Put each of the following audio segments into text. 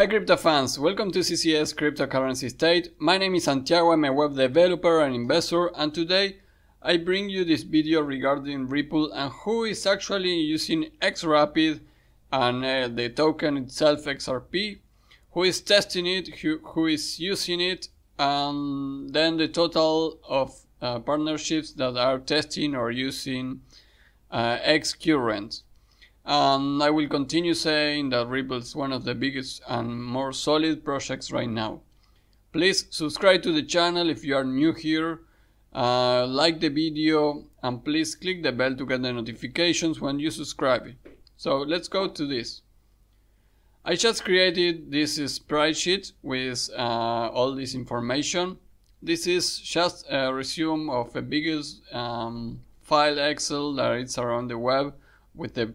Hi crypto fans, welcome to CCS Cryptocurrency State. My name is Santiago, I'm a web developer and investor, and today I bring you this video regarding Ripple and who is actually using XRapid and the token itself XRP, who is testing it, who is using it, and then the total of partnerships that are testing or using XCurrent. And I will continue saying that Ripple is one of the biggest and more solid projects right now. Please subscribe to the channel if you are new here, like the video, and please click the bell to get the notifications when you subscribe. So let's go to this. I just created this spreadsheet with all this information. This is just a resume of the biggest file Excel that is around the web with the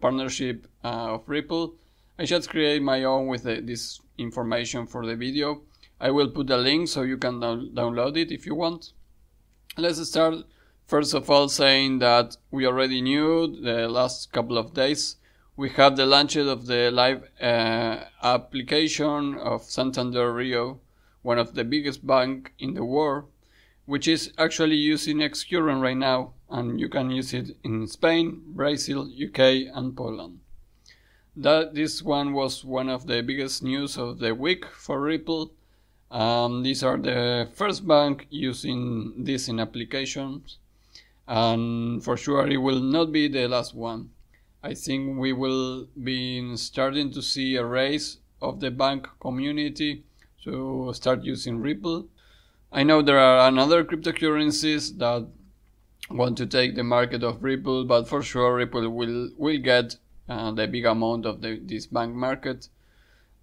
partnership of Ripple. I just create my own with this information for the video. I will put a link so you can download it if you want. Let's start first of all saying that we already knew the last couple of days we have the launch of the live application of Santander Rio, one of the biggest banks in the world, which is actually using XCurrent right now, and you can use it in Spain, Brazil, UK and Poland. This one was one of the biggest news of the week for Ripple. These are the first bank using this in applications, and for sure it will not be the last one. I think we will be starting to see a race of the bank community to start using Ripple. I know there are another cryptocurrencies that want to take the market of Ripple, but for sure Ripple will get the big amount of this bank market.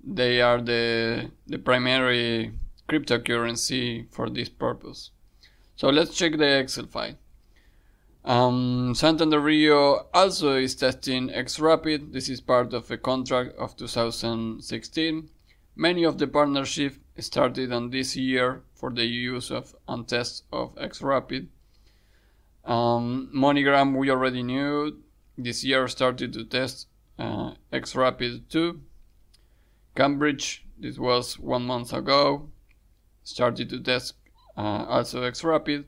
They are the primary cryptocurrency for this purpose. So let's check the Excel file. Santander Rio also is testing XRapid. This is part of a contract of 2016. Many of the partnerships started on this year for the use of and test of XRapid. MoneyGram we already knew. This year started to test XRapid too. Cambridge, this was 1 month ago, started to test also XRapid.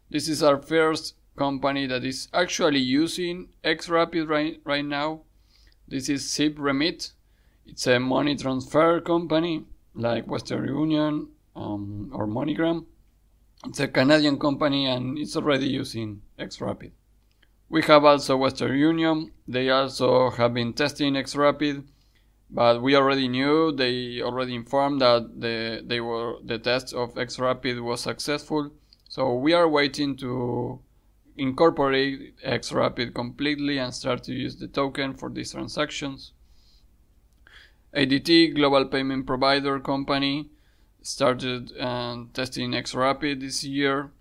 This is our first company that is actually using XRapid right now. This is XRemit. It's a money transfer company like Western Union or MoneyGram. It's a Canadian company and it's already using XRapid. We have also Western Union. They also have been testing XRapid, but we already knew, they already informed that the test of XRapid was successful. So we are waiting to incorporate XRapid completely and start to use the token for these transactions. ADT, global payment provider company, started testing XRapid this year.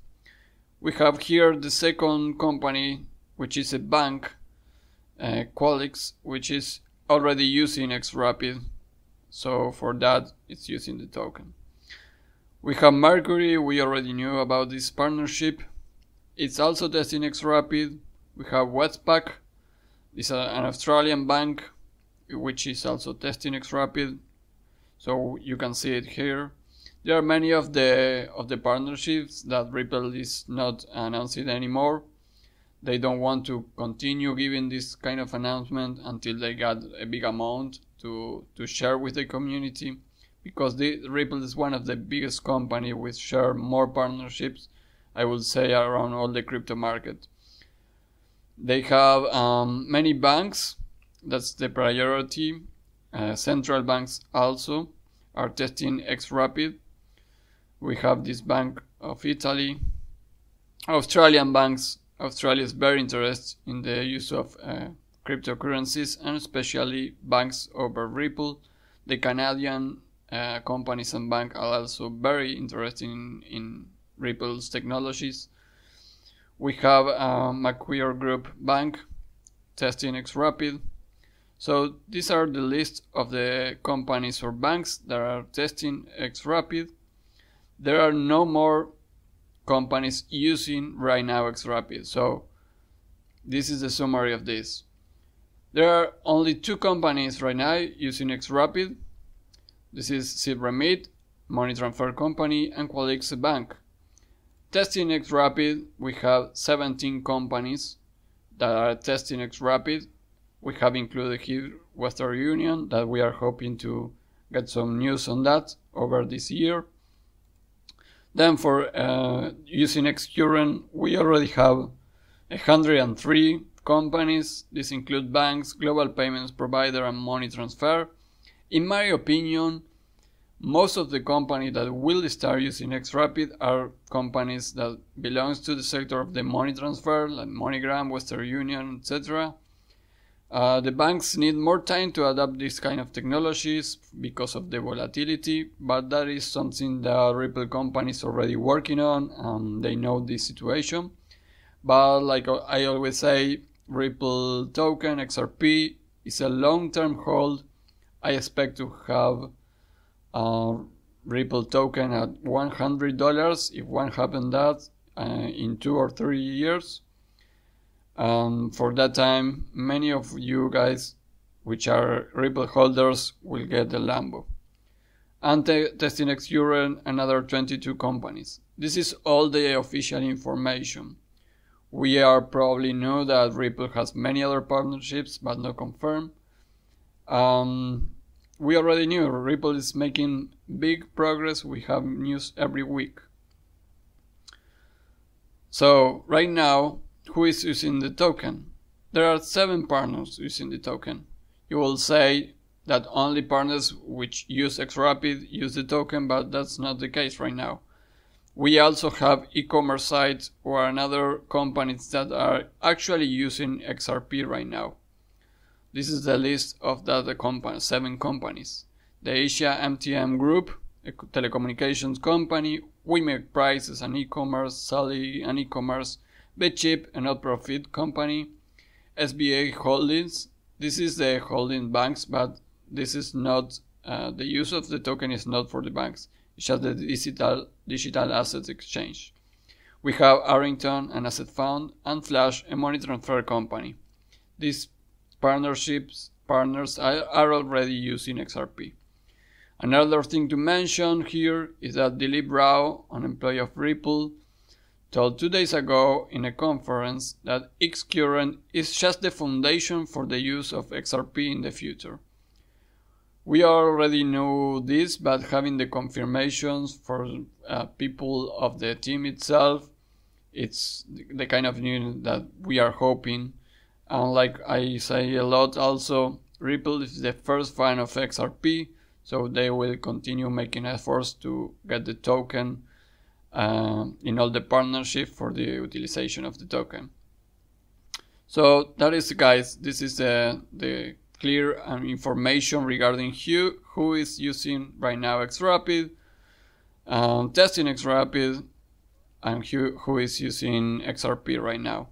We have here the second company, which is a bank, Qualix, which is already using XRapid. So for that, it's using the token. We have Mercury. We already knew about this partnership. It's also testing XRapid. We have Westpac. This is an Australian bank, which is also testing XRapid. So you can see it here. There are many of the partnerships that Ripple is not announcing anymore. They don't want to continue giving this kind of announcement until they got a big amount to share with the community, because Ripple is one of the biggest companies with share more partnerships, I would say, around all the crypto market. They have many banks. That's the priority. Central banks also are testing XRapid. We have this Bank of Italy. Australian banks. Australia is very interested in the use of cryptocurrencies, and especially banks over Ripple. The Canadian companies and banks are also very interested in Ripple's technologies. We have Macquarie Group Bank testing XRapid. So these are the list of the companies or banks that are testing XRapid. There are no more companies using right now XRapid. So this is the summary of this. There are only 2 companies right now using XRapid. This is XRapid, money transfer company, and Qualix bank. Testing XRapid, we have 17 companies that are testing XRapid. We have included here Western Union, that we are hoping to get some news on that over this year. Then for using XCurrent, we already have 103 companies. This includes banks, global payments provider, and money transfer. In my opinion, most of the companies that will start using XRapid are companies that belongs to the sector of the money transfer, like MoneyGram, Western Union, etc. The banks need more time to adapt this kind of technologies because of the volatility, but that is something that Ripple company is already working on. They know this situation. But like I always say, Ripple token XRP is a long-term hold. I expect to have Ripple token at $100 if one happens that in 2 or 3 years. For that time, many of you guys which are Ripple holders will get the Lambo. And testing XCurrent, another 22 companies. This is all the official information. We are probably know that Ripple has many other partnerships, but not confirmed. We already knew Ripple is making big progress. We have news every week. So right now, who is using the token? There are 7 partners using the token. You will say that only partners which use XRapid use the token, but that's not the case right now. We also have e-commerce sites or another companies that are actually using XRP right now. This is the list of the 7 companies. The Asia MTM Group, a telecommunications company, We Make Prices, an e-commerce, Sally, an e-commerce, BitChip, a not-profit company, SBA Holdings. This is the holding banks, but this is not, the use of the token is not for the banks. It's just the digital assets exchange. We have Arrington, an asset fund, and Flash, a money transfer company. These partners are already using XRP. Another thing to mention here is that Dilip Rao, an employee of Ripple, told 2 days ago in a conference that XCurrent is just the foundation for the use of XRP in the future. We already know this, but having the confirmations for people of the team itself, it's the kind of news that we are hoping. And like I say a lot also, Ripple is the first fan of XRP, so they will continue making efforts to get the token in all the partnership for the utilization of the token. So that is, guys, this is the clear information regarding who is using right now XRapid, testing XRapid, and who is using XRP right now.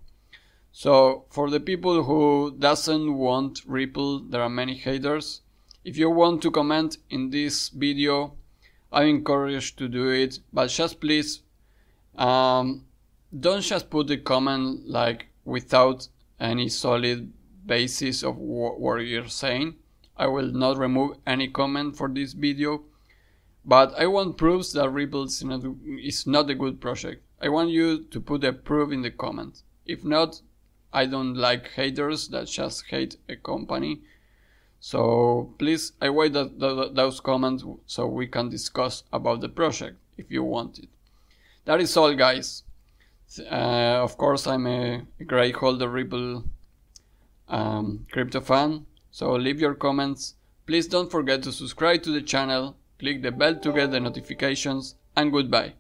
So for the people who doesn't want Ripple, there are many haters. If you want to comment in this video, I encourage to do it, but just please don't just put the comment like without any solid basis of what you're saying. I will not remove any comment for this video, but I want proofs that Ripple is not a good project. I want you to put a proof in the comment. If not, I don't like haters that just hate a company. So please, I wait those comments so we can discuss about the project if you want it. That is all, guys. Of course, I'm a great holder Ripple crypto fan. So leave your comments. Please don't forget to subscribe to the channel, click the bell to get the notifications, and goodbye.